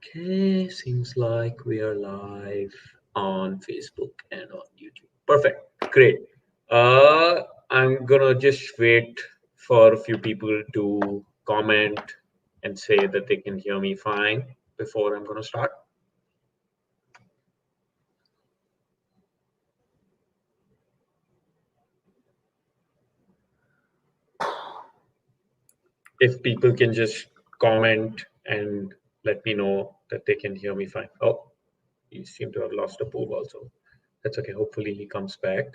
Okay, seems like we are live on Facebook and on YouTube. Perfect, great. I'm gonna just wait for a few people to comment and say that they can hear me fine before I'm gonna start. If people can just comment and let me know that they can hear me fine. Oh, you seem to have lost a pool also. That's okay. Hopefully he comes back.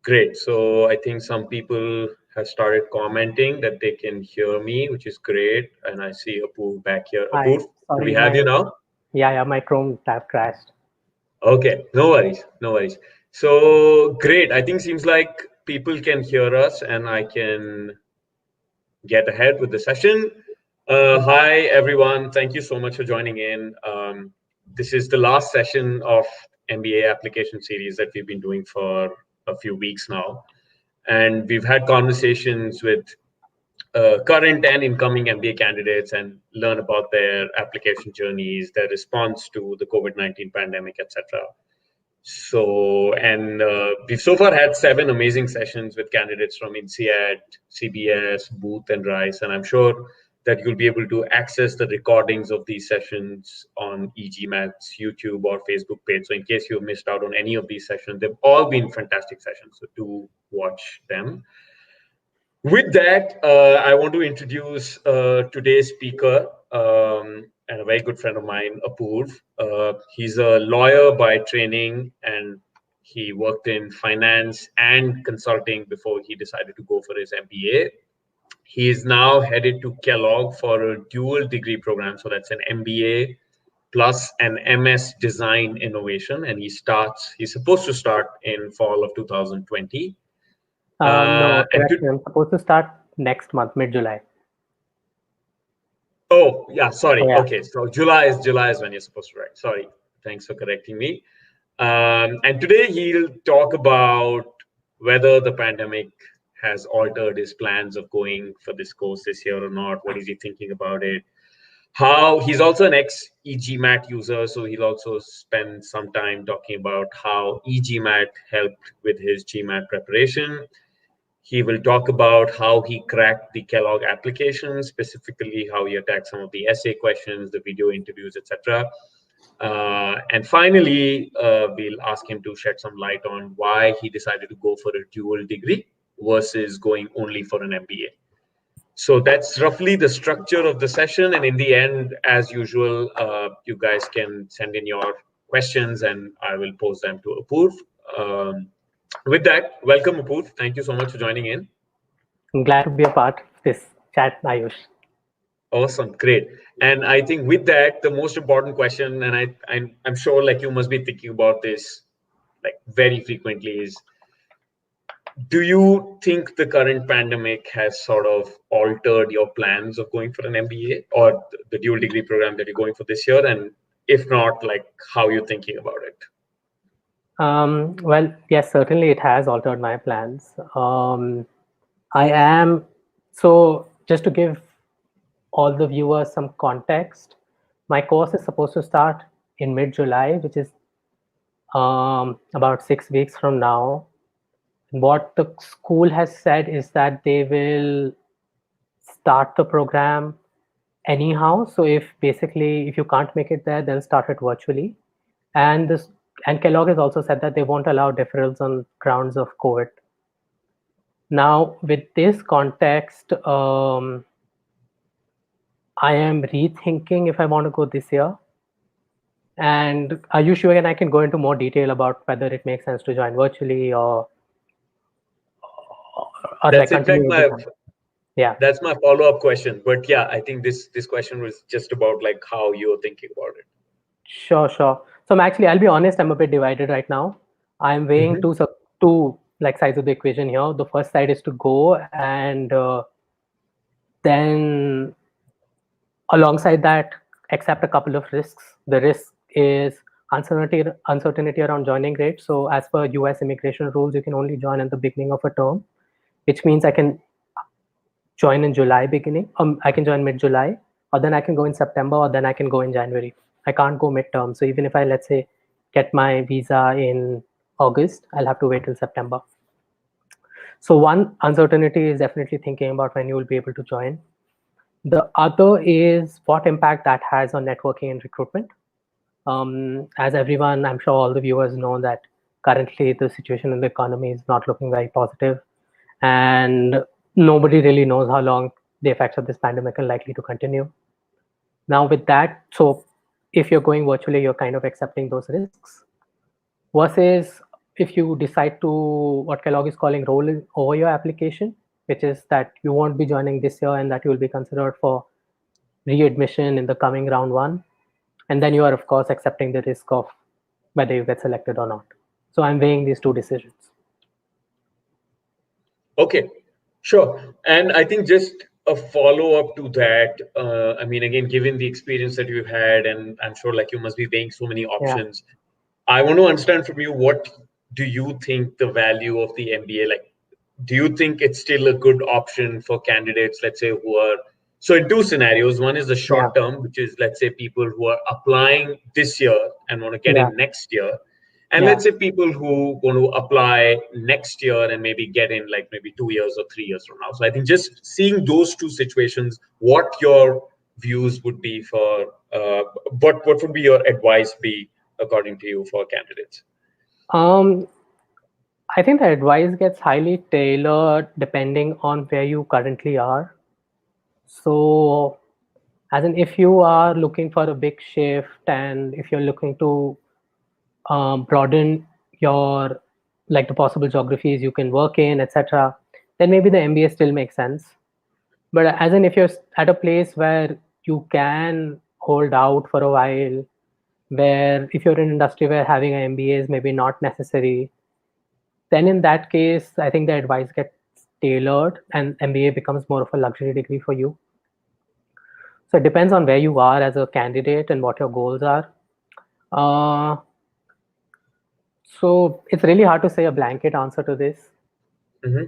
Great. So I think some people have started commenting that they can hear me, which is great. And I see Apurva back here. Hi, Apurva, do we sorry, have you now? my Chrome tab crashed. Okay, no worries, no worries. So great. I think seems like people can hear us and I can get ahead with the session. Hi, everyone. Thank you so much for joining in. This is the last session of MBA application series that we've been doing for a few weeks now. And we've had conversations with current and incoming MBA candidates and learn about their application journeys, their response to the COVID-19 pandemic, etc. So, and we've so far had 7 amazing sessions with candidates from INSEAD, CBS, Booth, and Rice. And I'm sure that you'll be able to access the recordings of these sessions on e-GMAT's YouTube or Facebook page. So, in case you've missed out on any of these sessions, they've all been fantastic sessions. So, do watch them. With that, I want to introduce today's speaker and a very good friend of mine, Apurva. He's a lawyer by training and he worked in finance and consulting before he decided to go for his MBA. He is now headed to Kellogg for a dual degree program. So that's an MBA plus an MS Design Innovation. And he's supposed to start in fall of 2020. No, And correction. I'm supposed to start next month, mid-July. Oh, yeah, sorry. Oh, yeah. Okay, so July is when you're supposed to write. Sorry. Thanks for correcting me. And today he'll talk about whether the pandemic has altered his plans of going for this course this year or not. What is he thinking about it? How he's also an ex e-GMAT user, so he'll also spend some time talking about how e-GMAT helped with his GMAT preparation. He will talk about how he cracked the Kellogg application, specifically how he attacked some of the essay questions, the video interviews, etc. And finally, we'll ask him to shed some light on why he decided to go for a dual degree versus going only for an MBA. So that's roughly the structure of the session. And in the end, as usual, you guys can send in your questions and I will pose them to Apurva. With that, welcome, Apurva. Thank you so much for joining in. I'm glad to be a part of this chat, Ayush. Awesome, great. And I think with that, the most important question, and I'm sure like you must be thinking about this like very frequently, is do you think the current pandemic has sort of altered your plans of going for an MBA or the dual degree program that you're going for this year? And if not, like how you're thinking about it? Well, yes, certainly it has altered my plans. I am, so just to give all the viewers some context, my course is supposed to start in mid-July, which is about 6 weeks from now. What the school has said is that they will start the program anyhow. So if you can't make it there, then start it virtually. And Kellogg has also said that they won't allow deferrals on grounds of COVID. Now, with this context, I am rethinking if I want to go this year. And Ayush, and I can go into more detail about whether it makes sense to join virtually or That's like in fact continue. Yeah. That's my follow-up question. But yeah, I think this question was just about like how you're thinking about it. Sure, sure. So I'll be honest, I'm a bit divided right now. I'm weighing Hmm. two like sides of the equation here. The first side is to go, and then alongside that, accept a couple of risks. The risk is uncertainty around joining rates. So as per US immigration rules, you can only join at the beginning of a term, which means I can join in July beginning. I can join mid-July, or then I can go in September, or then I can go in January. I can't go mid-term. So even if I, let's say, get my visa in August, I'll have to wait till September. So one uncertainty is definitely thinking about when you will be able to join. The other is what impact that has on networking and recruitment. As everyone, I'm sure all the viewers know that currently the situation in the economy is not looking very positive, and nobody really knows how long the effects of this pandemic are likely to continue. Now, with that, so if you're going virtually, you're kind of accepting those risks. Versus if you decide to what Kellogg is calling roll over your application, which is that you won't be joining this year and that you will be considered for readmission in the coming round one. And then you are, of course, accepting the risk of whether you get selected or not. So I'm weighing these two decisions. Okay, sure. And I think just a follow-up to that, I mean, again, given the experience that you've had, and I'm sure like you must be weighing so many Yeah. options, I want to understand from you, what do you think the value of the MBA, like, do you think it's still a good option for candidates, let's say, who are, so in two scenarios, one is the Yeah. short term, which is, let's say, people who are applying this year and want to get Yeah. in next year. And Yeah. let's say people who want to apply next year and maybe get in like maybe 2 years or 3 years from now. So I think just seeing those two situations, what your views would be for, what would be your advice be according to you for candidates? Um, I think the advice gets highly tailored depending on where you currently are. So, as in, if you are looking for a big shift and if you're looking to broaden your like the possible geographies you can work in, etc., then maybe the MBA still makes sense. But as in, if you're at a place where you can hold out for a while, where if you're in an industry where having an MBA is maybe not necessary, then in that case, I think the advice gets tailored and MBA becomes more of a luxury degree for you. So it depends on where you are as a candidate and what your goals are. Uh, so it's really hard to say a blanket answer to this, Mm-hmm.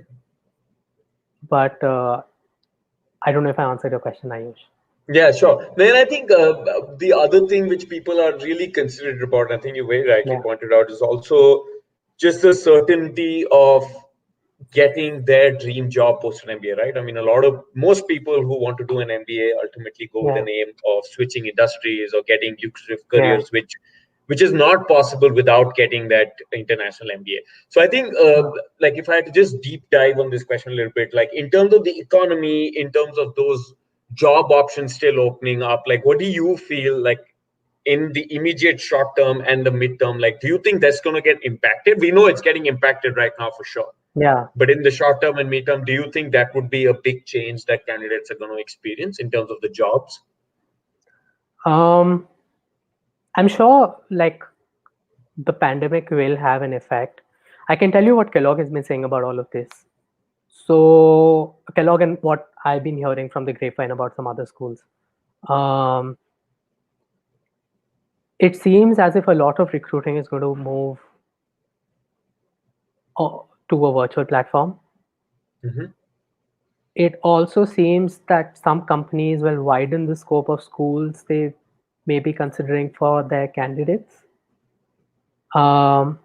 but I don't know if I answered your question, Ayush. Yeah, sure. Then I think the other thing which people are really considerate about, I think you very rightly Yeah, pointed out, is also just the certainty of getting their dream job post an MBA, right? I mean, most people who want to do an MBA ultimately go with yeah, an aim of switching industries or getting lucrative yeah, careers, which is not possible without getting that international MBA. So I think, like, if I had to just deep dive on this question a little bit, like in terms of the economy, in terms of those job options still opening up, like, what do you feel like in the immediate short term and the midterm? Like, do you think that's going to get impacted? We know it's getting impacted right now for sure. yeah. But in the short term and midterm, do you think that would be a big change that candidates are going to experience in terms of the jobs? Um, I'm sure like the pandemic will have an effect. I can tell you what Kellogg has been saying about all of this. So Kellogg and what I've been hearing from the grapevine about some other schools. Um, it seems as if a lot of recruiting is going to move to a virtual platform. Mm-hmm. It also seems that some companies will widen the scope of schools they may be considering for their candidates. Um,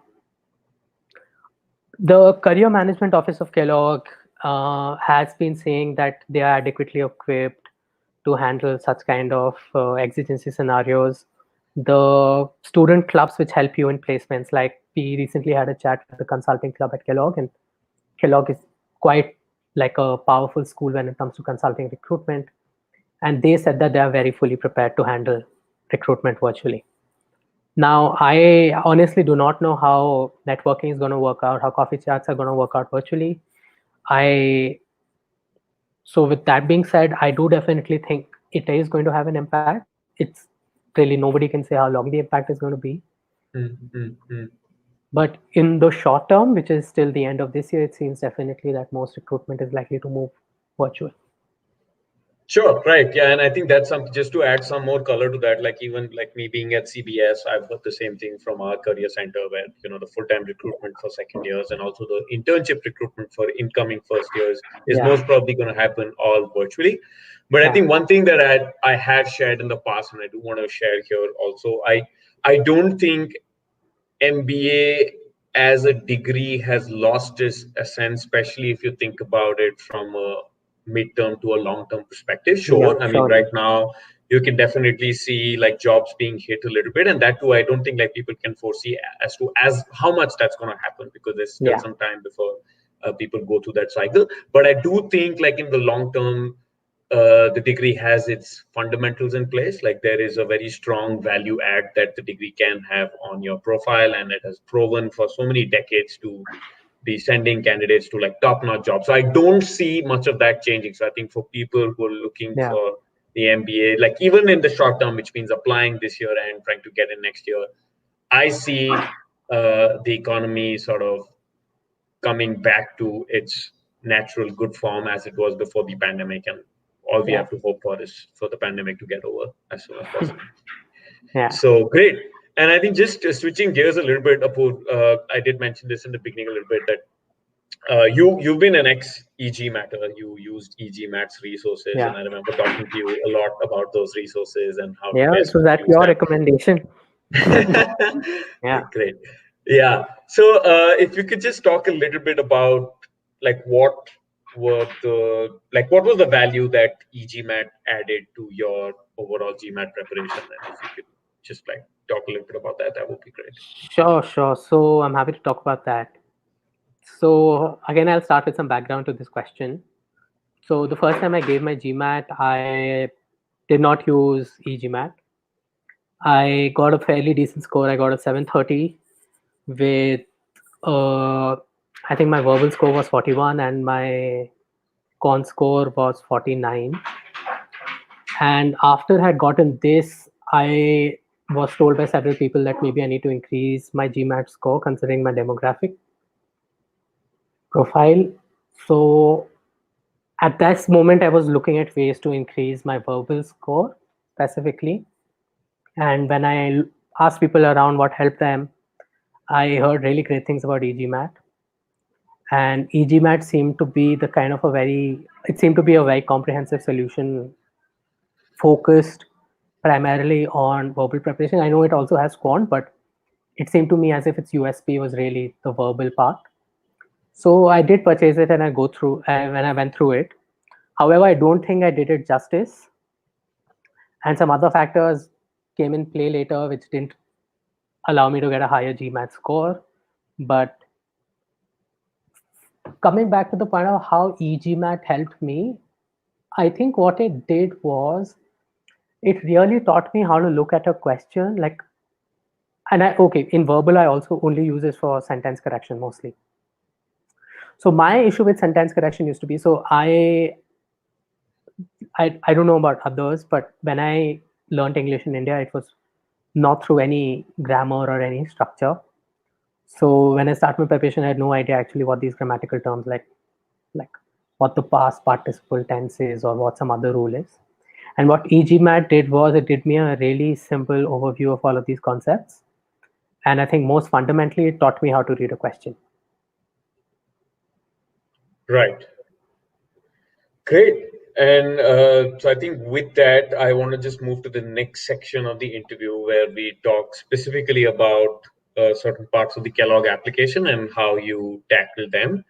the Career Management Office of Kellogg has been saying that they are adequately equipped to handle such kind of exigency scenarios. The student clubs which help you in placements, like we recently had a chat with the consulting club at Kellogg, and Kellogg is quite like a powerful school when it comes to consulting recruitment. And they said that they are very fully prepared to handle recruitment virtually. Now, I honestly do not know how networking is going to work out, how coffee chats are going to work out virtually. I So with that being said, I do definitely think it is going to have an impact. It's really nobody can say how long the impact is going to be. Mm-hmm. But in the short term, which is till the end of this year, it seems definitely that most recruitment is likely to move virtual. Sure, right. Yeah, and I think that's something just to add some more color to that. Like even like me being at CBS, I've heard the same thing from our career center where, the full-time recruitment for second years and also the internship recruitment for incoming first years is Yeah. most probably going to happen all virtually. But I Yeah. think one thing that I have shared in the past and I do want to share here also, I don't think MBA as a degree has lost its essence, especially if you think about it from a midterm to a long-term perspective. Yeah, Sure, I mean, surely. right now you can definitely see like jobs being hit a little bit, and that too, I don't think like people can foresee as how much that's going to happen because there's still Yeah. some time before people go through that cycle. But I do think like in the long term, the degree has its fundamentals in place. Like there is a very strong value add that the degree can have on your profile, and it has proven for so many decades to be sending candidates to like top-notch jobs. So I don't see much of that changing. So I think for people who are looking Yeah. for the MBA, like even in the short term, which means applying this year and trying to get in next year, I see the economy sort of coming back to its natural good form as it was before the pandemic. And all we Yeah. have to hope for is for the pandemic to get over as soon as possible. Yeah. So great. And I think just switching gears a little bit, Apur, I did mention this in the beginning a little bit that you've been an ex e-GMAT. You used e-GMAT's resources, Yeah. and I remember talking to you a lot about those resources and how to Yeah. best So that's use your them. recommendation. Yeah. Great. Yeah. So if you could just talk a little bit about like what was the value that e-GMAT added to your overall GMAT preparation, and if you could just like talk a little bit about that, that would be great. Sure, sure. So I'm happy to talk about that. So again, I'll start with some background to this question. So the first time I gave my GMAT, I did not use e-GMAT. I got a fairly decent score. I got a 730 with, I think my verbal score was 41 and my con score was 49. And after I had gotten this, I was told by several people that maybe I need to increase my GMAT score considering my demographic profile. So at this moment, I was looking at ways to increase my verbal score specifically. And when I asked people around what helped them, I heard really great things about e-GMAT. And e-GMAT seemed to be the kind of it seemed to be a very comprehensive solution focused primarily on verbal preparation. I know it also has quant, but it seemed to me as if its USP was really the verbal part. So I did purchase it and when I went through it. However, I don't think I did it justice. And some other factors came in play later, which didn't allow me to get a higher GMAT score. But coming back to the point of how e-GMAT helped me, I think what it did was it really taught me how to look at a question okay, in verbal, I also only use this for sentence correction mostly. So my issue with sentence correction used to be, so I don't know about others, but when I learned English in India, it was not through any grammar or any structure. So when I started my preparation, I had no idea actually what these grammatical terms like what the past participle tense is or what some other rule is. And what e-GMAT did was it did me a really simple overview of all of these concepts. And I think most fundamentally, it taught me how to read a question. Right. Great. And so I think with that, I want to just move to the next section of the interview where we talk specifically about certain parts of the Kellogg application and how you tackle them.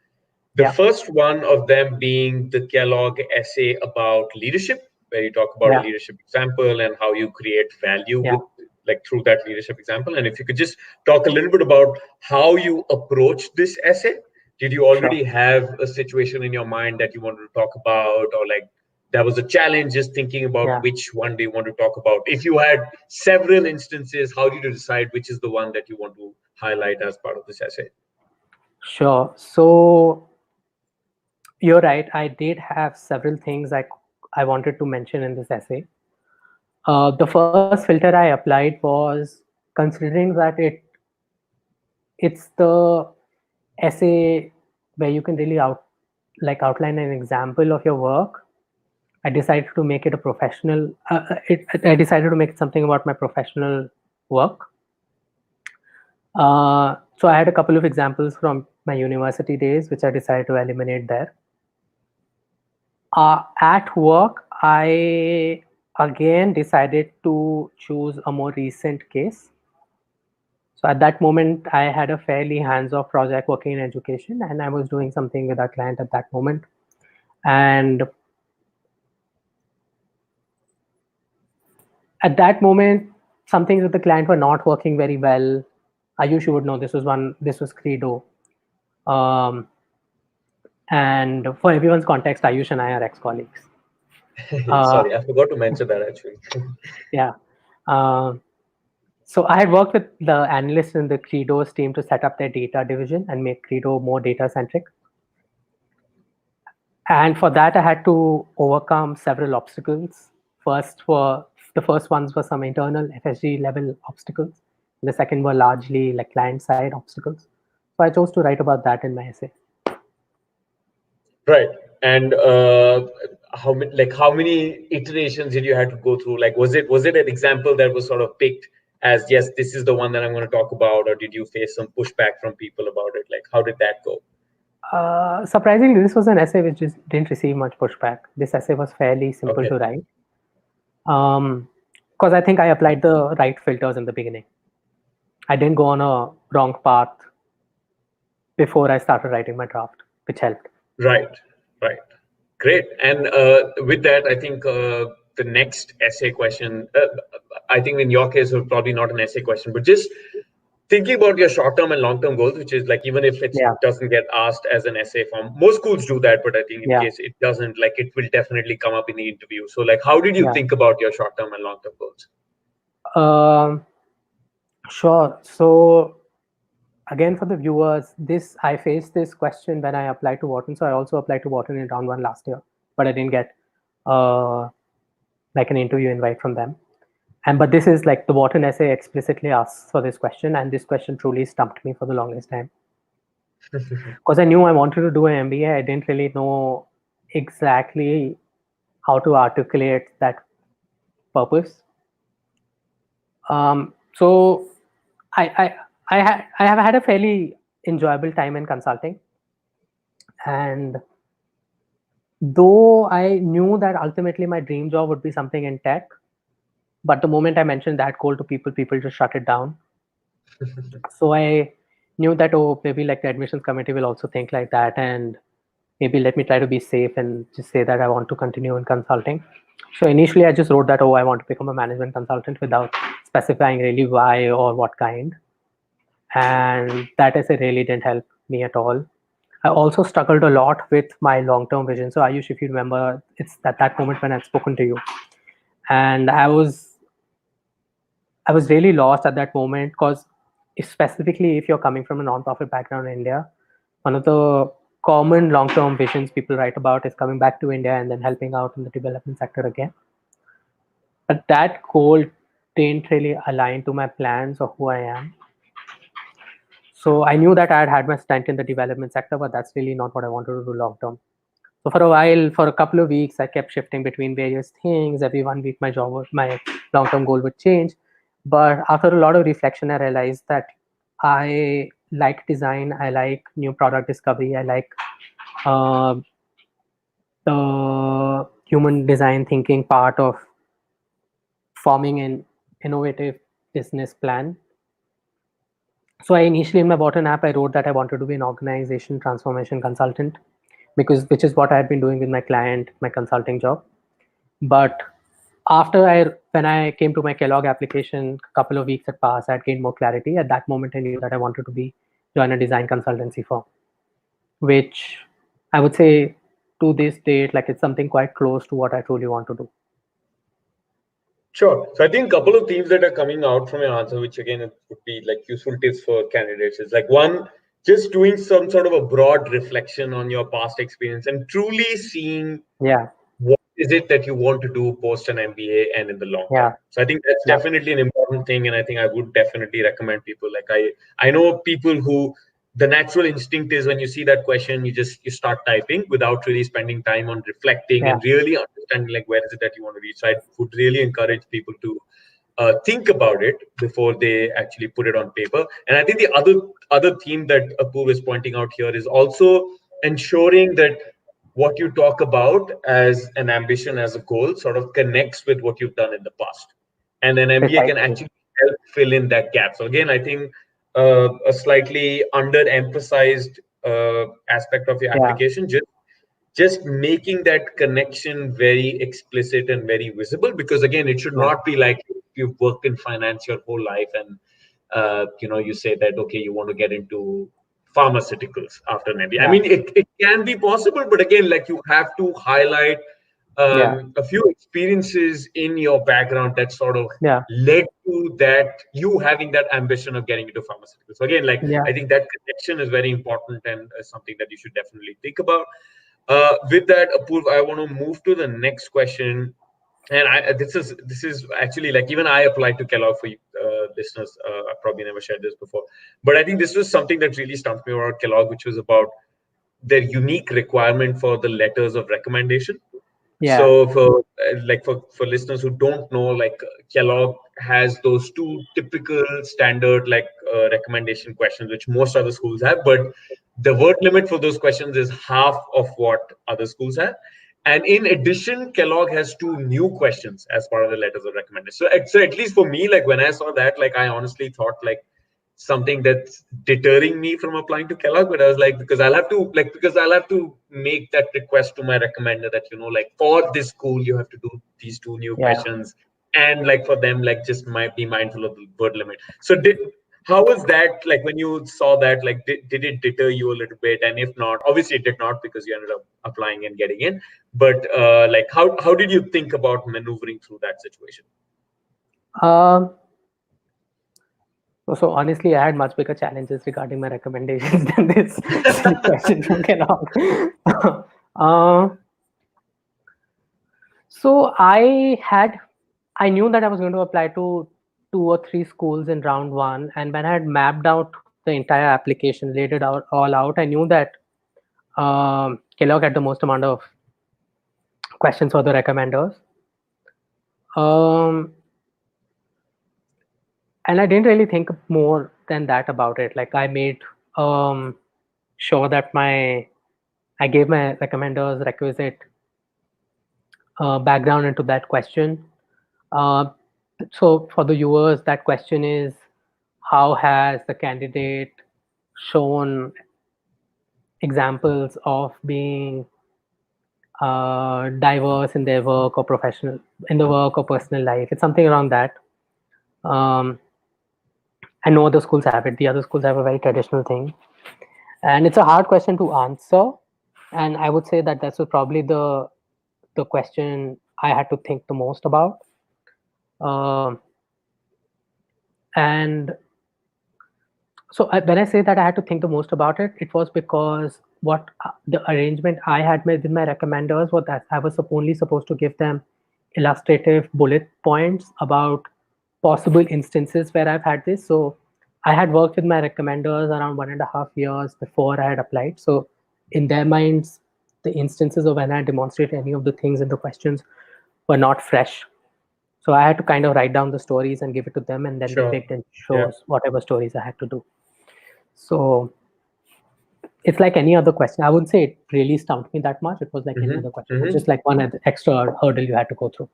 The Yeah. first one of them being the Kellogg essay about leadership, where you talk about a Yeah. leadership example and how you create value Yeah. with like through that leadership example. And if you could just talk a little bit about how you approach this essay. Did you Sure. already have a situation in your mind that you wanted to talk about, or like there was a challenge just thinking about Yeah. which one do you want to talk about? If you had several instances, how did you decide which is the one that you want to highlight as part of this essay? Sure. So you're right. I did have several things I wanted to mention in this essay. The first filter I applied was considering that it's the essay where you can really outline an example of your work. I decided to make it a professional. I decided to make it something about my professional work. So I had a couple of examples from my university days, which I decided to eliminate there. At work, I again decided to choose a more recent case. So at that moment, I had a fairly hands-off project working in education, and I was doing something with our client at that moment. And at that moment, some things with the client were not working very well. Ayush, you would know this was Credo. And for everyone's context, Ayush and I are ex-colleagues. Sorry, I forgot to mention that actually. Yeah. So I had worked with the analysts in the Credo's team to set up their data division and make Credo more data-centric. And for that, I had to overcome several obstacles. The first ones were some internal FSG level obstacles. The second were largely like client-side obstacles. So I chose to write about that in my essay. Right. And how many iterations did you have to go through? Like, was it an example that was sort of picked as, yes, this is the one that I'm going to talk about, or did you face some pushback from people about it? Like, how did that go? Surprisingly, this was an essay which just didn't receive much pushback. This essay was fairly simple to write. Because I think I applied the right filters in the beginning. I didn't go on a wrong path before I started writing my draft, which helped. Right. Great. And with that, I think the next essay question, I think in your case, was probably not an essay question, but just thinking about your short-term and long-term goals, which is like, even if it doesn't get asked as an essay form, most schools do that, but I think in case it doesn't, like, it will definitely come up in the interview. So like, how did you think about your short-term and long-term goals? Sure. So again, for the viewers, I faced this question when I applied to Wharton. So I also applied to Wharton in round 1 last year, but I didn't get like an interview invite from them. But this is like the Wharton essay explicitly asks for this question, and this question truly stumped me for the longest time. Because I knew I wanted to do an MBA, I didn't really know exactly how to articulate that purpose. So I have had a fairly enjoyable time in consulting, and though I knew that ultimately my dream job would be something in tech, but the moment I mentioned that goal to people just shut it down. So I knew that, oh, maybe like the admissions committee will also think like that, and maybe let me try to be safe and just say that I want to continue in consulting. So initially I just wrote that, oh, I want to become a management consultant without specifying really why or what kind. And that essay really didn't help me at all. I also struggled a lot with my long-term vision. So Ayush, if you remember, it's at that moment when I'd spoken to you. And I was really lost at that moment, because specifically if you're coming from a non-profit background in India, one of the common long-term visions people write about is coming back to India and then helping out in the development sector again. But that goal didn't really align to my plans or who I am. So I knew that I had had my stint in the development sector, but that's really not what I wanted to do long term. So for a while, for a couple of weeks, I kept shifting between various things. Every 1 week, my long-term goal would change. But after a lot of reflection, I realized that I like design. I like new product discovery. I like uh, the human design thinking part of forming an innovative business plan. So I initially in my Wharton app, I wrote that I wanted to be an organization transformation consultant, which is what I had been doing with my client, my consulting job. But when I came to my Kellogg application, a couple of weeks had passed, I had gained more clarity. At that moment, I knew that I wanted to join a design consultancy firm, which I would say to this date, like, it's something quite close to what I truly want to do. Sure. So I think a couple of themes that are coming out from your answer, which again would be like useful tips for candidates, is like, one, just doing some sort of a broad reflection on your past experience and truly seeing Yeah. what is it that you want to do post an MBA and in the long term. Yeah. So I think that's Yeah. definitely an important thing, and I think I would definitely recommend people. Like I know people who the natural instinct is when you see that question, you start typing without really spending time on reflecting Yeah. and really understanding like where is it that you want to reach. So I would really encourage people to think about it before they actually put it on paper. And I think the other theme that Apurva is pointing out here is also ensuring that what you talk about as an ambition, as a goal, sort of connects with what you've done in the past. And then MBA can Precisely. actually help fill in that gap. So again, I think a slightly underemphasized aspect of your Yeah. application, just making that connection very explicit and very visible, because again, it should Yeah. not be like you've worked in finance your whole life and you say that okay, you want to get into pharmaceuticals after an MBA. I Yeah. mean, it can be possible, but again, like you have to highlight Yeah. a few experiences in your background that sort of Yeah. led to that, you having that ambition of getting into pharmaceuticals. So again, like Yeah. I think that connection is very important and something that you should definitely think about. With that, Apurva, I want to move to the next question. And this is actually like even I applied to Kellogg for listeners. I probably never shared this before, but I think this was something that really stumped me about Kellogg, which was about their unique requirement for the letters of recommendation. Yeah. So for listeners who don't know, like Kellogg has those two typical standard recommendation questions, which most other schools have, but the word limit for those questions is half of what other schools have. And in addition, Kellogg has two new questions as part of the letters of recommendation. So at least for me, like when I saw that, like I honestly thought like something that's deterring me from applying to Kellogg. But I was like, because I'll have to make that request to my recommender that, like for this school, you have to do these two new Yeah. questions. And like for them, like just might be mindful of the word limit. So how was that like when you saw that, like did it deter you a little bit? And if not, obviously it did not because you ended up applying and getting in. But like how did you think about maneuvering through that situation? Um, so honestly, I had much bigger challenges regarding my recommendations than this silly question from Kellogg. uh, so I knew that I was going to apply to 2 or 3 schools in round one, and when I had mapped out the entire application, laid it out all out, I knew that Kellogg had the most amount of questions for the recommenders. Um, and I didn't really think more than that about it. Like I made um, sure that I gave my recommenders requisite background into that question. Uh, so for the viewers, that question is, how has the candidate shown examples of being diverse in their work or professional in the work or personal life? It's something around that. Um, I know other schools have it. The other schools have a very traditional thing, and it's a hard question to answer. And I would say that that's probably the question I had to think the most about. Um, and so when I say that I had to think the most about it, it was because what the arrangement I had made with my recommenders was that I was only supposed to give them illustrative bullet points about possible instances where I've had this. So I had worked with my recommenders around 1.5 years before I had applied. So in their minds, the instances of when I demonstrated any of the things in the questions were not fresh. So I had to kind of write down the stories and give it to them, and then they Sure. picked and Yeah. chose whatever stories I had to do. So it's like any other question. I wouldn't say it really stumped me that much. It was like any Mm-hmm. other question. It was just Mm-hmm. like one extra hurdle you had to go through.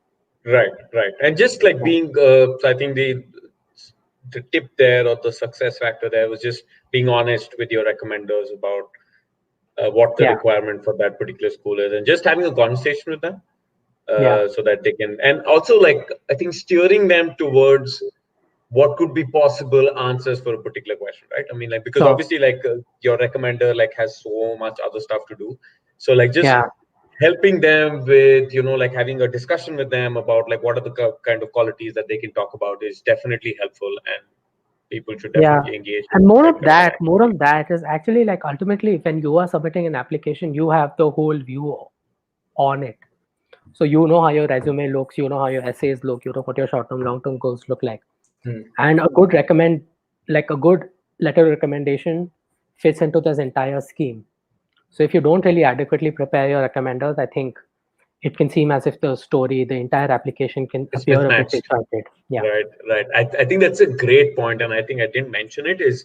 Right, right. And just like Yeah. being, I think the tip there or the success factor there was just being honest with your recommenders about what the Yeah. requirement for that particular school is, and just having a conversation with them Yeah. so that they can, and also like I think steering them towards what could be possible answers for a particular question, right? I mean, like because So obviously like your recommender like has so much other stuff to do, so like just yeah. helping them with like having a discussion with them about like what are the kind of qualities that they can talk about is definitely helpful. And people should Yeah. definitely engage And with more that of kind of that, more of that is actually like ultimately when you are submitting an application, you have the whole view on it. So you know how your resume looks, you know how your essays look, you know what your short-term, long-term goals look like. And a good letter recommendation fits into this entire scheme. So if you don't really adequately prepare your recommenders, I think it can seem as if the story, the entire application can It's appear a bit mismatched. disjointed. Yeah. Right. I think that's a great point, and I think I didn't mention it is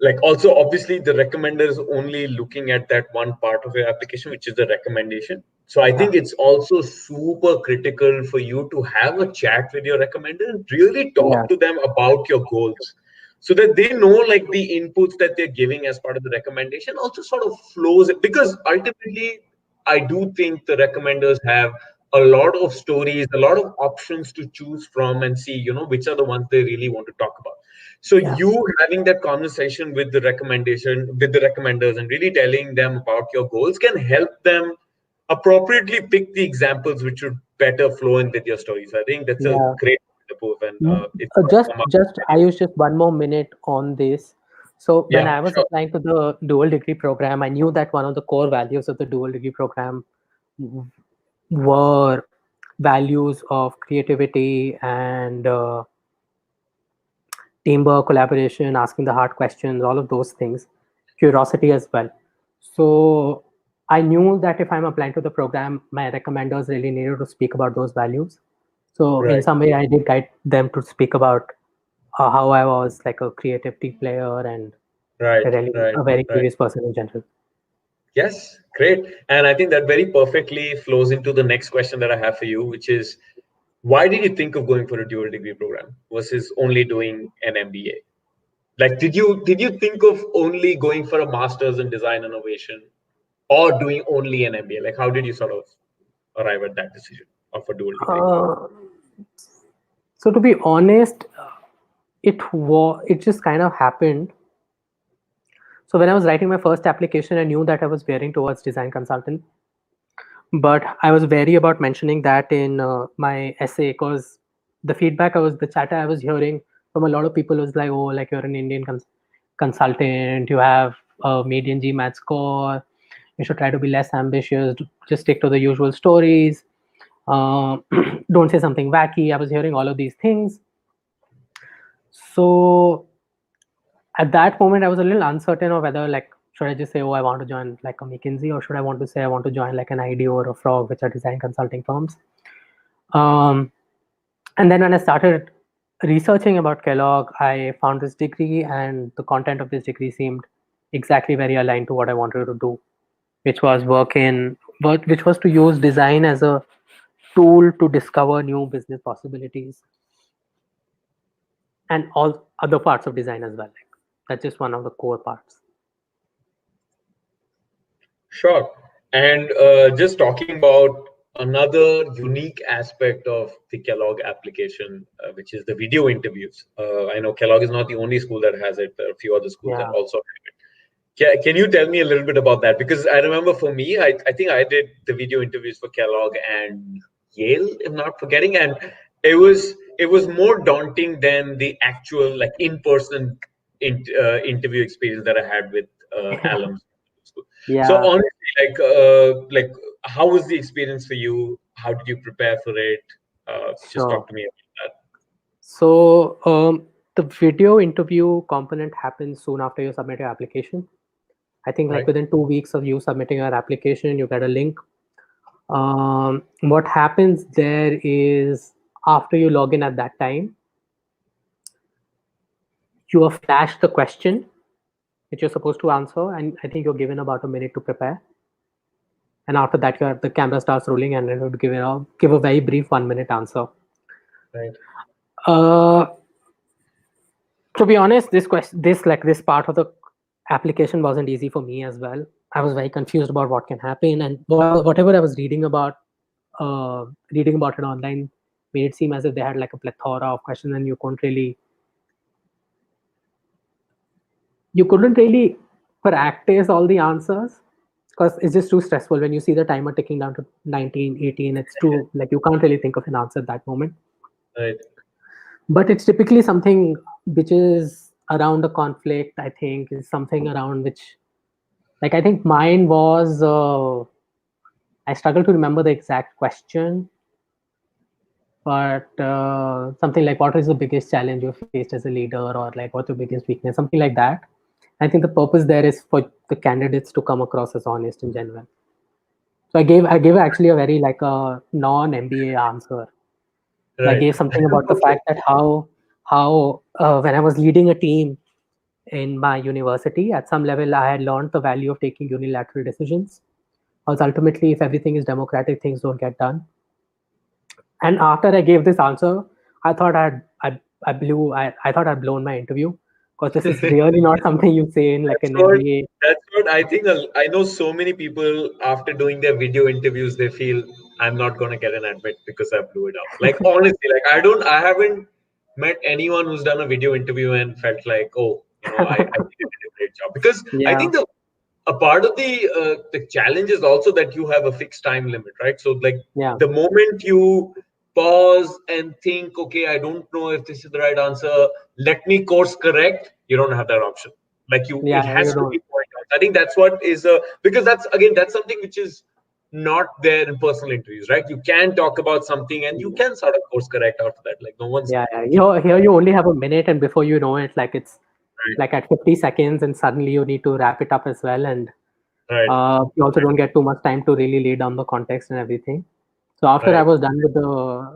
like also obviously the recommender is only looking at that one part of your application, which is the recommendation. So I think it's also super critical for you to have a chat with your recommender and really Yeah. talk to them about your goals so that they know like the inputs that they're giving as part of the recommendation also sort of flows because ultimately I do think the recommenders have a lot of stories, a lot of options to choose from and see, which are the ones they really want to talk about. So Yeah. you having that conversation with the recommenders and really telling them about your goals can help them appropriately pick the examples which would better flow in with your stories. I think that's a Yeah. great point, and it's Just I use just one more minute on this. So when yeah, I was sure, applying to the dual degree program, I knew that one of the core values of the dual degree program were values of creativity and teamwork, collaboration, asking the hard questions, all of those things, curiosity as well. So I knew that if I'm applying to the program, my recommenders really needed to speak about those values. So in right, some way, I did guide them to speak about how I was like a creative team player and right, really right, a very right. curious person in general. Yes, great. And I think that very perfectly flows into the next question that I have for you, which is why did you think of going for a dual degree program versus only doing an MBA? Like, did you think of only going for a master's in design innovation or doing only an MBA? Like, how did you sort of arrive at that decision of a dual degree? Uh, so to be honest, it just kind of happened. So when I was writing my first application, I knew that I was veering towards design consultant, but I was wary about mentioning that in my essay because the chatter I was hearing from a lot of people was like, oh, like you're an Indian consultant, you have a median GMAT score, you should try to be less ambitious, just stick to the usual stories, uh, don't say something wacky. I was hearing all of these things. So at that moment I was a little uncertain of whether like should I just say, oh, I want to join like a McKinsey, or should I want to say I want to join like an IDEO or a Frog, which are design consulting firms. And then when I started researching about Kellogg, I found this degree, and the content of this degree seemed exactly very aligned to what I wanted to do, which was which was to use design as a tool to discover new business possibilities and all other parts of design as well. Like, that's just one of the core parts. Sure. And just talking about another unique aspect of the Kellogg application, which is the video interviews. I know Kellogg is not the only school that has it. There are a few other schools that Yeah. also have it. Can you tell me a little bit about that? Because I remember for me, I think I did the video interviews for Kellogg and Yale, if not forgetting, and it was more daunting than the actual like in-person interview experience that I had with alums. So Yeah. honestly, like how was the experience for you? How did you prepare for it? Just Sure. talk to me about So the video interview component happens soon after you submit your application. I think that. like Right. within 2 weeks of you submitting your application, you get a link. What happens there is after you log in at that time, you are flashed the question which you're supposed to answer, and I think you're given about a minute to prepare. And after that, the camera starts rolling, and it would give a very brief 1 minute answer. Right. Uh, to be honest, this part of the application wasn't easy for me as well. I was very confused about what can happen, and whatever I was reading about it online made it seem as if they had like a plethora of questions, and you couldn't really practice all the answers because it's just too stressful when you see the timer ticking down to 19, 18. It's too like you can't really think of an answer at that moment. Right. But it's typically something which is around a conflict. I think is something around which, like, I think mine was. I struggle to remember the exact question, but something like, "What is the biggest challenge you faced as a leader?" or like, "What's your biggest weakness?" Something like that. I think the purpose there is for the candidates to come across as honest in general. So I gave actually a very like a non MBA answer. So I Right. gave something about the Okay. fact that how when I was leading a team in my university, at some level I had learned the value of taking unilateral decisions. Because ultimately, if everything is democratic, things don't get done. And after I gave this answer, I thought I thought I'd blown my interview, because this is really not something you say in like That's an what MBA. that's what I think. I know so many people after doing their video interviews, they feel I'm not gonna get an admit because I blew it out. Like honestly, like I haven't met anyone who's done a video interview and felt like, oh, I think I did a great job. Because I Yeah, think a part of the challenge is also that you have a fixed time limit, right? So like yeah, the moment you pause and think, okay, I don't know if this is the right answer, let me course correct, you don't have that option. Like yeah. it You has to be don't. point out. I think that's what is because that's something which is not there in personal interviews, right? You can talk about something and you can sort of course correct after that. Like no one's Yeah, yeah. keeping Here you only have a minute, and before you know it, like it's right, like at 50 seconds, and suddenly you need to wrap it up as well. And right, you also don't get too much time to really lay down the context and everything. So after I right. was done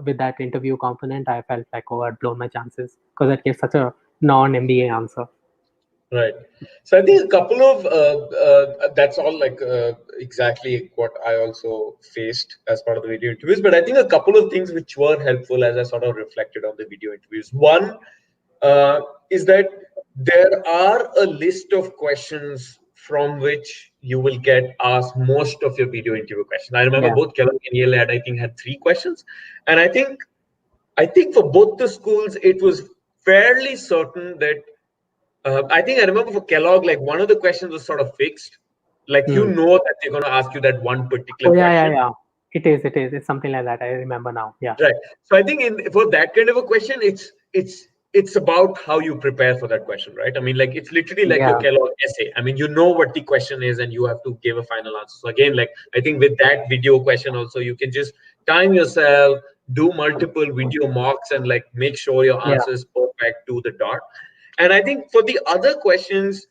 with that interview component, I felt like, oh, I'd blown my chances, because it gave such a non MBA answer. Right. So I think a couple of that's all like exactly what I also faced as part of the video interviews. But I think a couple of things which were helpful as I sort of reflected on the video interviews. One uh, is that there are a list of questions from which you will get asked most of your video interview questions. I remember Yeah, both Kellogg and Yale had, I think, had three questions, and I think for both the schools it was fairly certain that I think I remember for Kellogg, like one of the questions was sort of fixed. Like you hmm. know that they're going to ask you that one particular Oh yeah, yeah, question, yeah. It's something like that. I remember now. Yeah, right? So I think for that kind of a question, it's about how you prepare for that question, right? I mean, like it's literally like your yeah, Kellogg essay. I mean, you know what the question is, and you have to give a final answer. So again, like I think with that video question also, you can just time yourself, do multiple video mocks, and like make sure your yeah, answer is perfect to the dot. And I think for the other questions,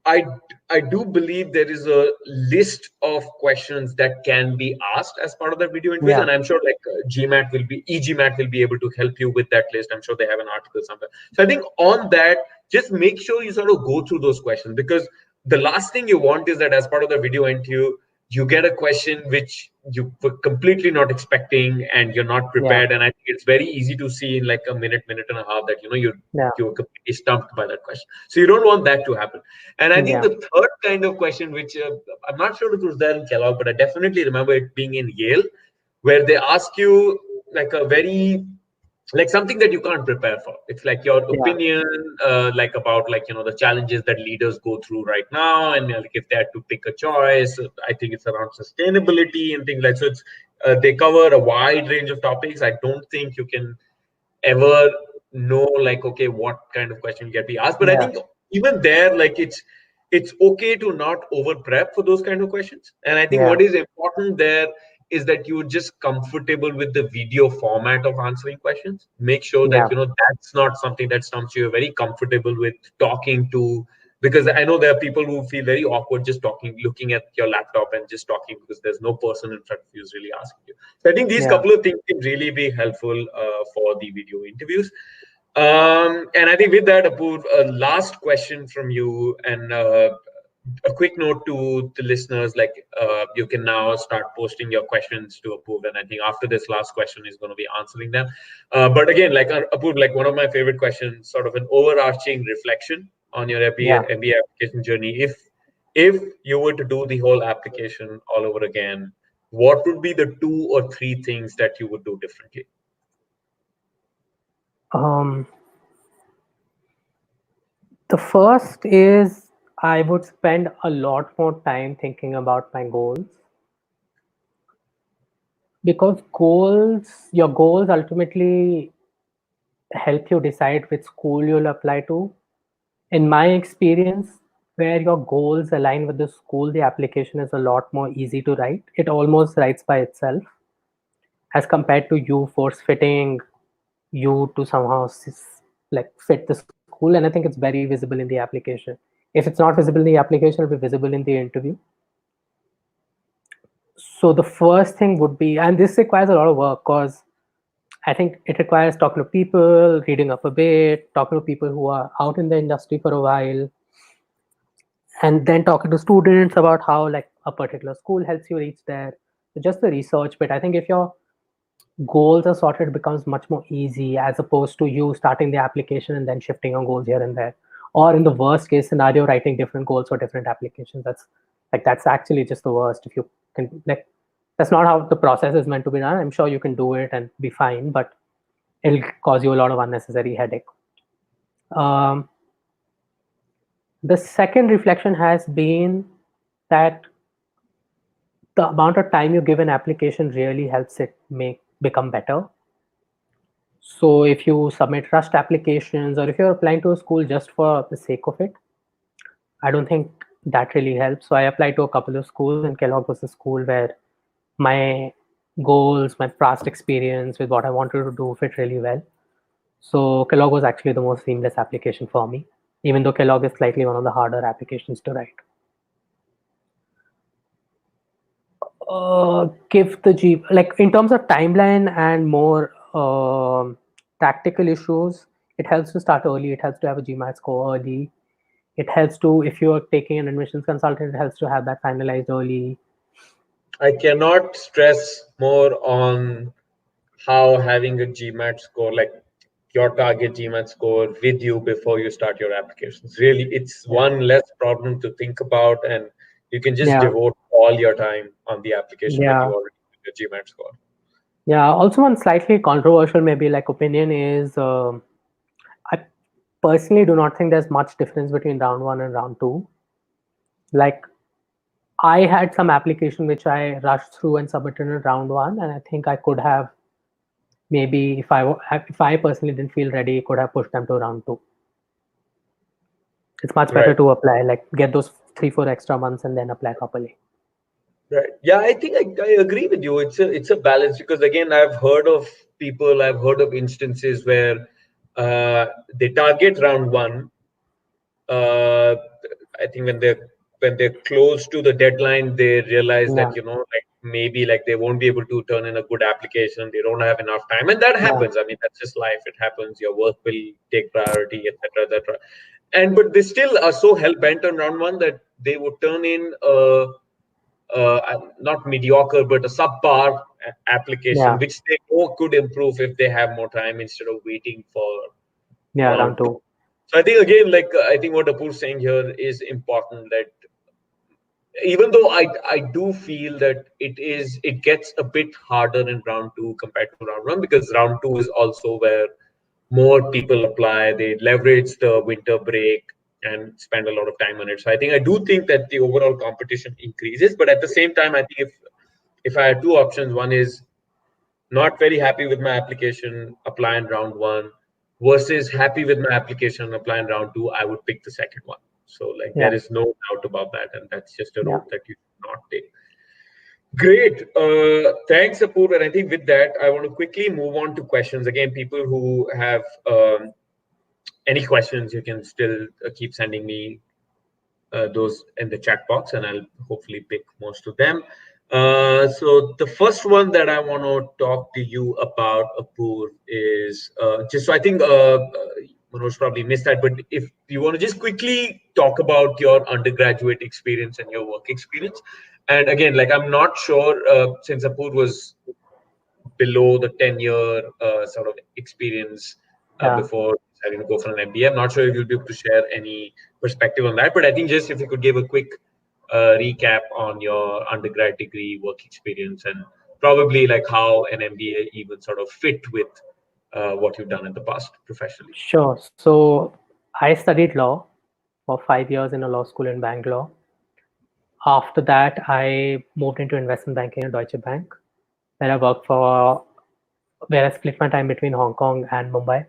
I I do believe there is a list of questions that can be asked as part of that video interviews, yeah, and I'm sure like GMAT will be e-GMAT will be able to help you with that list. I'm sure they have an article somewhere. So I think on that, just make sure you sort of go through those questions, because the last thing you want is that as part of the video interview, you get a question which you were completely not expecting and you're not yeah, prepared. And I think it's very easy to see in like a minute and a half that yeah, you're completely stumped by that question. So you don't want that to happen. And I think yeah, the third kind of question, which I'm not sure if it was there in Kellogg, but I definitely remember it being in Yale, where they ask you like a very like something that you can't prepare for. It's like your yeah, opinion, like about like the challenges that leaders go through right now, and like if they had to pick a choice, I think it's around sustainability and things like so. It's they cover a wide range of topics. I don't think you can ever know like okay what kind of question get be asked, but I yeah, think even there like it's okay to not over prep for those kind of questions. And I think yeah, what is important there is that you're just comfortable with the video format of answering questions. Make sure that yeah, that's not something that stumps you. You're very comfortable with talking to, because I know there are people who feel very awkward just talking, looking at your laptop and just talking because there's no person in front of you who's really asking you. So I think these yeah. couple of things can really be helpful for the video interviews. And I think with that, Apurv, a last question from you, and a quick note to the listeners: like you can now start posting your questions to Apurv, and I think after this last question is going to be answering them. But again, like Apurv, like one of my favorite questions, sort of an overarching reflection on your Yeah. MBA application journey. If you were to do the whole application all over again, what would be the two or three things that you would do differently? Um, the first is I would spend a lot more time thinking about my goals, because your goals ultimately help you decide which school you'll apply to. In my experience, where your goals align with the school, the application is a lot more easy to write. It almost writes by itself as compared to you force fitting you to somehow like fit the school. And I think it's very visible in the application. If it's not visible in the application, it'll be visible in the interview. So the first thing would be, and this requires a lot of work because I think it requires talking to people, reading up a bit, talking to people who are out in the industry for a while, and then talking to students about how like a particular school helps you reach there. So just the research bit. I think if your goals are sorted, it becomes much more easy as opposed to you starting the application and then shifting your goals here and there. Or in the worst case scenario, writing different goals for different applications. That's actually just the worst. If you can like that's not how the process is meant to be done. I'm sure you can do it and be fine, but it'll cause you a lot of unnecessary headache. Um, the second reflection has been that the amount of time you give an application really helps it make become better. So if you submit rushed applications or if you're applying to a school just for the sake of it, I don't think that really helps. So I applied to a couple of schools, and Kellogg was a school where my goals, my past experience with what I wanted to do fit really well. So Kellogg was actually the most seamless application for me, even though Kellogg is slightly one of the harder applications to write. Give the G like in terms of timeline and more tactical issues, it helps to start early. It helps to have a GMAT score early. It helps to, if you're taking an admissions consultant, it helps to have that finalized early. I cannot stress more on how having a GMAT score, like your target GMAT score with you before you start your applications. Really, it's one less problem to think about, and you can just Yeah, devote all your time on the application when you yeah, already have your GMAT score. yeah. Also, one slightly controversial, maybe like opinion is, I personally do not think there's much difference between round one and round two. Like, I had some application which I rushed through and submitted in round one, and I think I could have maybe if I personally didn't feel ready, could have pushed them to round two. It's much better Right. to apply, like get those 3-4 extra months and then apply properly. Right. Yeah, I think I agree with you. It's a balance because again, I've heard of instances where they target round one. Uh, I think when they're close to the deadline, they realize Yeah, that like maybe like they won't be able to turn in a good application. They don't have enough time, and that yeah, happens. I mean, that's just life. It happens. Your work will take priority, etc., etc. And but they still are so hell bent on round one that they would turn in not mediocre, but a subpar application, yeah, which they know could improve if they have more time instead of waiting for yeah, round round two. two. So I think again, like I think what Apur's saying here is important. That even though I do feel that it gets a bit harder in round two compared to round one because round two is also where more people apply. They leverage the winter break and spend a lot of time on it. So I do think that the overall competition increases. But at the same time, I think if I had two options, one is not very happy with my application, apply in round one, versus happy with my application, apply in round two, I would pick the second one. So like Yeah, there is no doubt about that, and that's just a yeah, road that you should not take. Great. Thanks, Apurva. And I think with that, I want to quickly move on to questions. Again, people who have any questions, you can still keep sending me those in the chat box, and I'll hopefully pick most of them. So the first one that I want to talk to you about, Apur, is just so I think Manoj probably missed that, but if you want to just quickly talk about your undergraduate experience and your work experience. And again, like I'm not sure since Apur was below the 10-year sort of experience yeah. before deciding to go for an MBA. I'm not sure if you'll be able to share any perspective on that, but I think just if you could give a quick recap on your undergrad degree work experience and probably like how an MBA even sort of fit with what you've done in the past professionally. Sure. So I studied law for 5 years in a law school in Bangalore. After that, I moved into investment banking at Deutsche Bank, where I split my time between Hong Kong and Mumbai.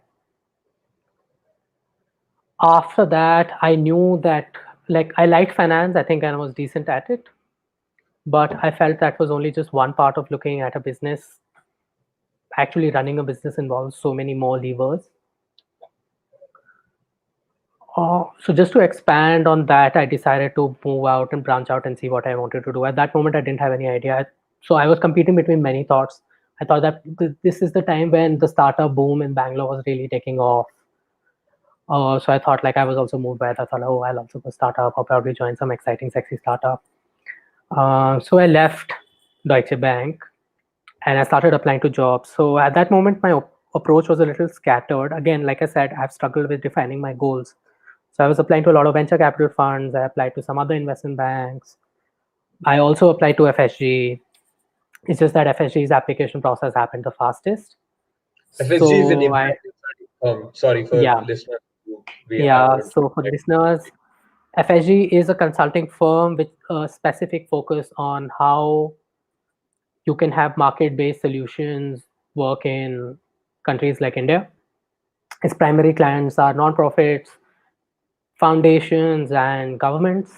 After that, I knew that like I liked finance. I think I was decent at it, but I felt that was only just one part of looking at a business. Actually, running a business involves so many more levers. So just to expand on that, I decided to move out and branch out and see what I wanted to do. At that moment, I didn't have any idea. So I was competing between many thoughts. I thought that this is the time when the startup boom in Bangalore was really taking off. So I thought like I was also moved by it. I thought, oh, I'll also go startup. I'll probably join some exciting, sexy startup. So I left Deutsche Bank and I started applying to jobs. So at that moment, my approach was a little scattered. Again, like I said, I've struggled with defining my goals. So I was applying to a lot of venture capital funds. I applied to some other investment banks. I also applied to FSG. It's just that FSG's application process happened the fastest. FSG is an So I, impact consulting firm. Sorry for yeah, listeners. I yeah. want to So for listeners, FSG is a consulting firm with a specific focus on how you can have market-based solutions work in countries like India. Its primary clients are nonprofits, foundations, and governments.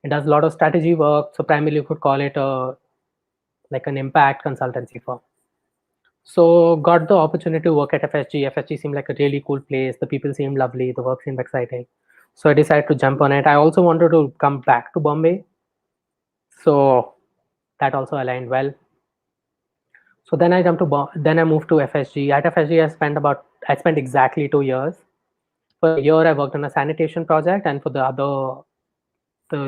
It does a lot of strategy work. So primarily, you could call it a like an impact consultancy firm. So got the opportunity to work at FSG. FSG seemed like a really cool place. The people seemed lovely. The work seemed exciting. So I decided to jump on it. I also wanted to come back to Bombay. So that also aligned well. So then I jumped to then I moved to FSG. At FSG, I spent exactly 2 years. For a year, I worked on a sanitation project, and for the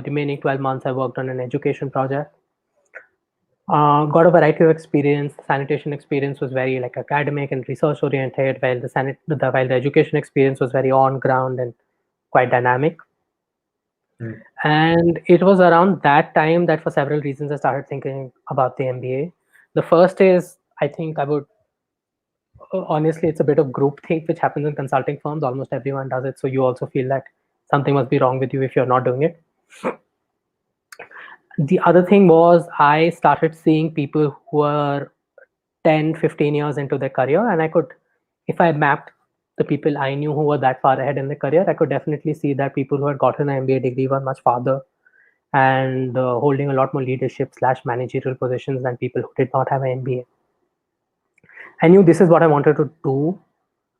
remaining 12 months, I worked on an education project. Got a variety of experience. Sanitation experience was very like academic and research oriented, while while the education experience was very on ground and quite dynamic. And it was around that time that, for several reasons, I started thinking about the MBA. The first is I think I would honestly, it's a bit of group think which happens in consulting firms. Almost everyone does it, so you also feel that something must be wrong with you if you're not doing it. The other thing was I started seeing people who are 10, 15 years into their career, and I could, if I mapped the people I knew who were that far ahead in their career, I could definitely see that people who had gotten an MBA degree were much farther and holding a lot more leadership slash managerial positions than people who did not have an MBA. I knew this is what I wanted to do.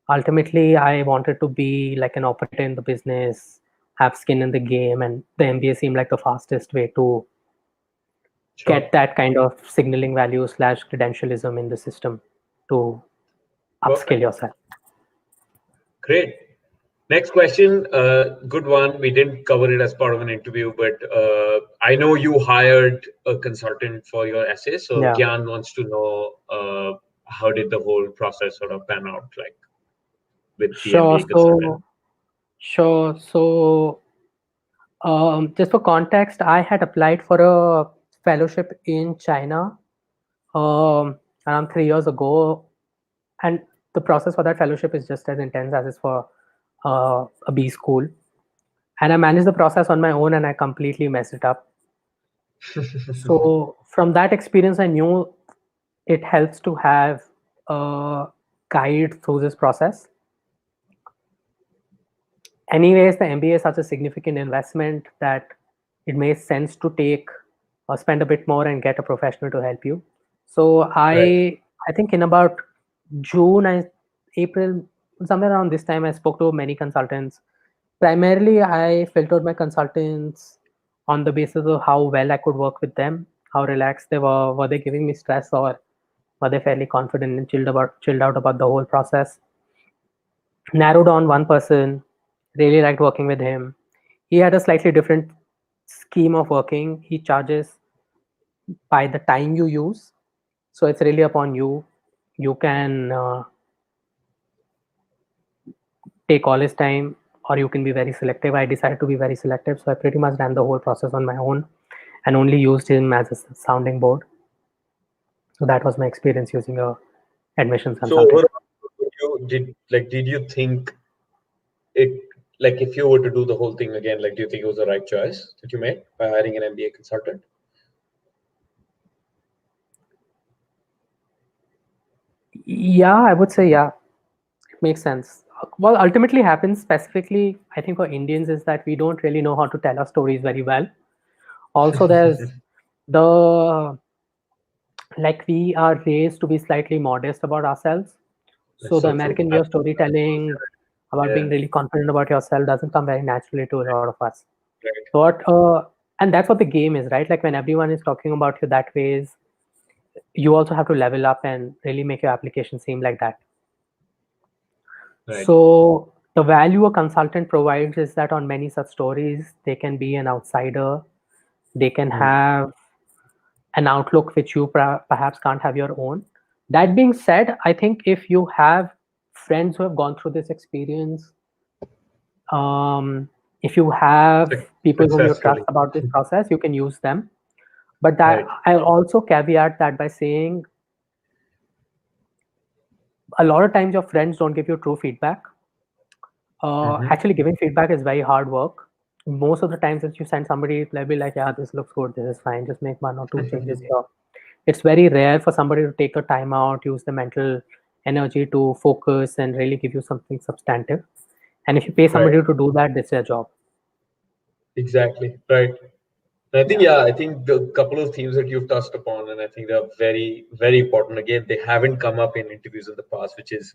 Ultimately, I wanted to be like an operator in the business, have skin in the game, and the MBA seemed like the fastest way to get that kind of signaling value slash credentialism in the system to upskill Perfect. yourself. Great. Next question, good one. We didn't cover it as part of an interview, but I know you hired a consultant for your essay. So Yeah, Gyan wants to know how did the whole process sort of pan out, like with the sure. MBA consultant? So, just for context, I had applied for a fellowship in China around 3 years ago, and the process for that fellowship is just as intense as is for a B school. And I managed the process on my own, and I completely messed it up. So from that experience, I knew it helps to have a guide through this process. Anyways, the MBA is such a significant investment that it makes sense to take or spend a bit more and get a professional to help you. So Right. I think in about June, April, somewhere around this time, I spoke to many consultants. Primarily, I filtered my consultants on the basis of how well I could work with them, how relaxed they were they giving me stress, or were they fairly confident and chilled out about the whole process. Narrowed on one person, really liked working with him. He had a slightly different scheme of working. He charges by the time you use, so it's really upon you. You can take all his time, or you can be very selective. I decided to be very selective, so I pretty much ran the whole process on my own and only used him as a sounding board. So that was my experience using a admissions So consultant. overall, did you think it, like if you were to do the whole thing again, like do you think it was the right choice that you made by hiring an MBA consultant? Yeah, I would say yeah, it makes sense. Well, ultimately happens specifically, I think, for Indians is that we don't really know how to tell our stories very well. Also, there's the like we are raised to be slightly modest about ourselves. So That's the so true. American way of storytelling about being Yeah, really confident about yourself doesn't come very naturally to a lot of us. right, So what, and that's what the game is, right? Like when everyone is talking about you that ways, you also have to level up and really make your application seem like that. right. So the value a consultant provides is that on many such stories, they can be an outsider. They can Mm, have an outlook which you perhaps can't have your own. That being said, I think if you have friends who have gone through this experience, if you have people whom you trust successfully. about this process, you can use them. But that Right. I'll also caveat that by saying a lot of times your friends don't give you true feedback. Hmm. Actually, giving feedback is very hard work. Most of the times that you send somebody, they'll be like, yeah, this looks good, this is fine, just make one or two changes here. It's very rare for somebody to take a time out, use the mental energy to focus and really give you something substantive. And if you pay Right. somebody to do that, this is their job. Exactly. Right. I think, Yeah. yeah, I think the couple of themes that you've touched upon, and I think they're very, very important. Again, they haven't come up in interviews in the past, which is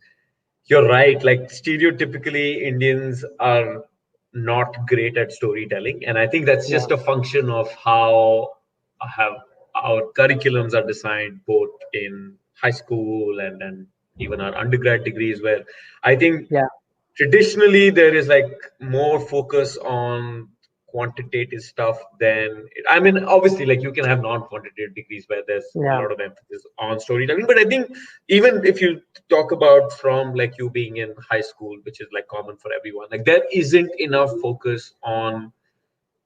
you're right. Like stereotypically, Indians are not great at storytelling, and I think that's Yeah. just a function of how our curriculums are designed, both in high school and even our undergrad degrees, where I think Yeah. traditionally there is like more focus on quantitative stuff than I mean, obviously, like you can have non-quantitative degrees where there's a Yeah. lot of emphasis on storytelling, but I think even if you talk about from like you being in high school, which is like common for everyone, like there isn't enough focus on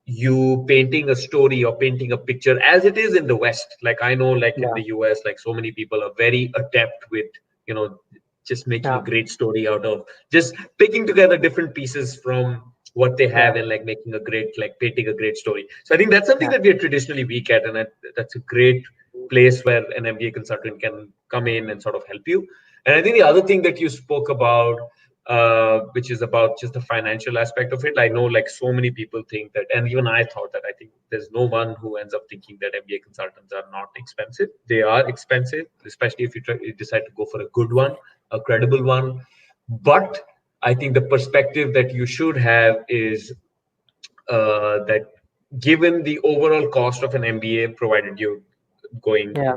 you painting a story or painting a picture as it is in the West. Like I know, like in Yeah. the US, like so many people are very adept with, you know, just making a Yeah. great story out of just picking together different pieces from what they have Yeah. and like making a great, like painting a great story. So I think that's something Yeah. that we are traditionally weak at, and that's a great place where an MBA consultant can come in and sort of help you. And I think the other thing that you spoke about, which is about just the financial aspect of it. I know like so many people think that, and even I thought that I think there's no one who ends up thinking that MBA consultants are not expensive. They are expensive, especially if you decide to go for a good one, a credible one. But I think the perspective that you should have is that given the overall cost of an MBA, provided Yeah.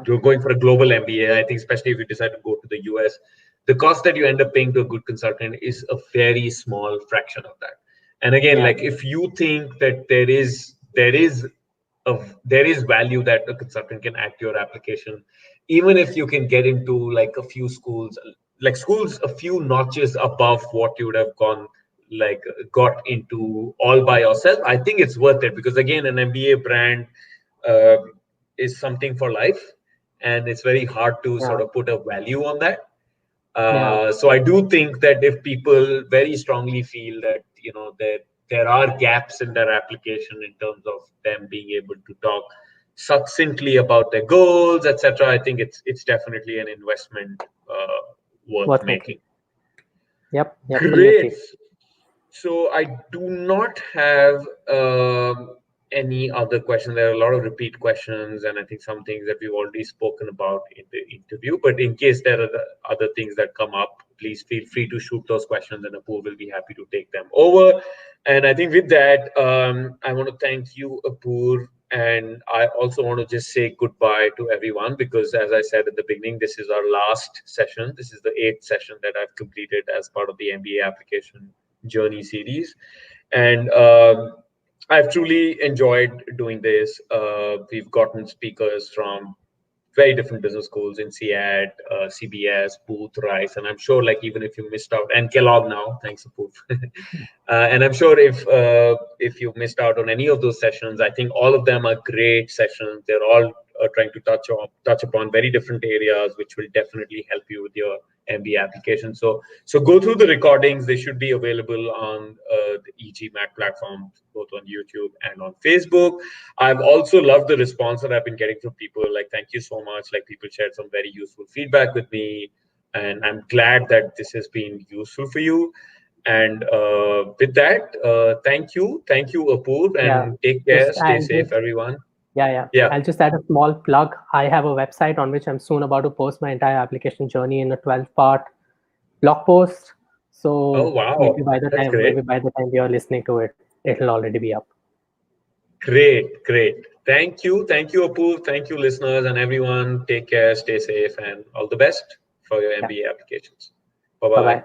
you're going for a global MBA, I think especially if you decide to go to the US, the cost that you end up paying to a good consultant is a very small fraction of that. And again, Yeah. like if you think that there is value that a consultant can add to your application, even if you can get into like a few schools, like schools a few notches above what you would have gone like got into all by yourself, I think it's worth it, because again an MBA brand uh, is something for life, and it's very hard to Yeah. sort of put a value on that. Yeah. So I do think that if people very strongly feel that there are gaps in their application in terms of them being able to talk succinctly about their goals, etc., I think it's definitely an investment worth Worth making. making. Yep. Yep. Fully Great. agree. So I do not have any other questions. There are a lot of repeat questions, and I think some things that we've already spoken about in the interview. But in case there are other things that come up, please feel free to shoot those questions, and Apurva will be happy to take them over. And I think with that, I want to thank you, Apurva, and I also want to just say goodbye to everyone, because, as I said at the beginning, this is our last session. This is the 8th session that I've completed as part of the MBA application journey series, and I've truly enjoyed doing this. We've gotten speakers from very different business schools in CIAT, CBS, Booth, Rice, and I'm sure like even if you missed out, and Kellogg now, thanks Booth. And I'm sure if you missed out on any of those sessions, I think all of them are great sessions. They're all trying to touch upon very different areas, which will definitely help you with your MBA application. So go through the recordings. They should be available on the e-GMAT platform, both on YouTube and on Facebook. I've also loved the response that I've been getting from people. Like, thank you so much. Like, people shared some very useful feedback with me, and I'm glad that this has been useful for you. And with that, thank you, Apurva, and take care. Stay safe, everyone. Yeah. I'll just add a small plug. I have a website on which I'm soon about to post my entire application journey in a 12-part blog post. So Oh wow, maybe by the that's time great. you're listening to it, it'll already be up. Great. Thank you, Apurva. Thank you, listeners and everyone. Take care, stay safe, and all the best for your MBA applications. Bye bye. Bye-bye.